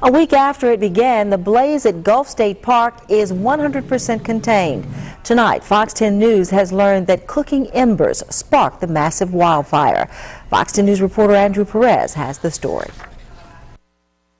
A week after it began, the blaze at Gulf State Park is 100% contained. Tonight, Fox 10 News has learned that cooking embers sparked the massive wildfire. Fox 10 News reporter Andrew Perez has the story.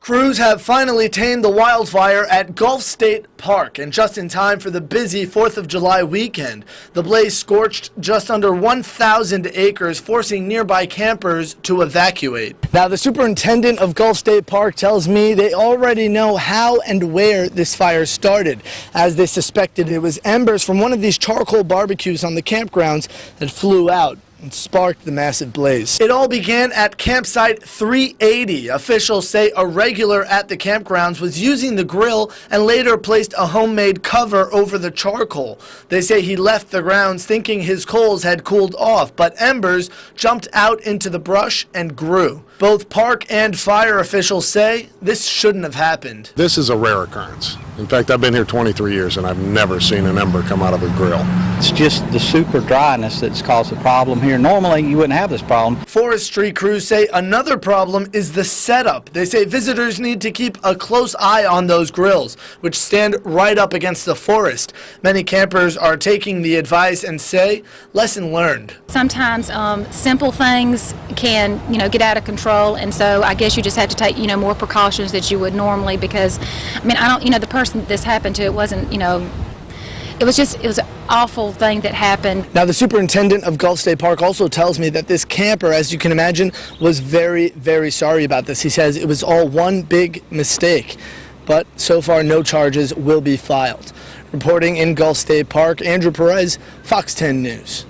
Crews have finally tamed the wildfire at Gulf State Park, and just in time for the busy 4th of July weekend. The blaze scorched just under 1,000 acres, forcing nearby campers to evacuate. Now, the superintendent of Gulf State Park tells me they already know how and where this fire started, as they suspected it was embers from one of these charcoal barbecues on the campgrounds that flew out and sparked the massive blaze. It all began at campsite 380. Officials say a regular at the campgrounds was using the grill and later placed a homemade cover over the charcoal. They say he left the grounds thinking his coals had cooled off, but embers jumped out into the brush and grew. Both park and fire officials say this shouldn't have happened. This is a rare occurrence. In fact, I've been here 23 years and I've never seen an ember come out of a grill. It's just the super dryness that's caused the problem here. Normally, you wouldn't have this problem. Forestry crews say another problem is the setup. They say visitors need to keep a close eye on those grills, which stand right up against the forest. Many campers are taking the advice and say, lesson learned. Sometimes simple things can, get out of control, and so I guess you just have to take, more precautions that you would normally, because, the person this happened to, it wasn't, it was an awful thing that happened. Now, the superintendent of Gulf State Park also tells me that this camper, as you can imagine, was very, very sorry about this. He says it was all one big mistake, but so far no charges will be filed. Reporting in Gulf State Park, Andrew Perez, Fox 10 News.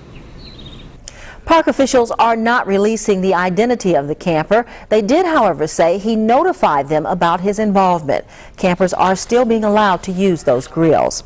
Park officials are not releasing the identity of the camper. They did, however, say he notified them about his involvement. Campers are still being allowed to use those grills.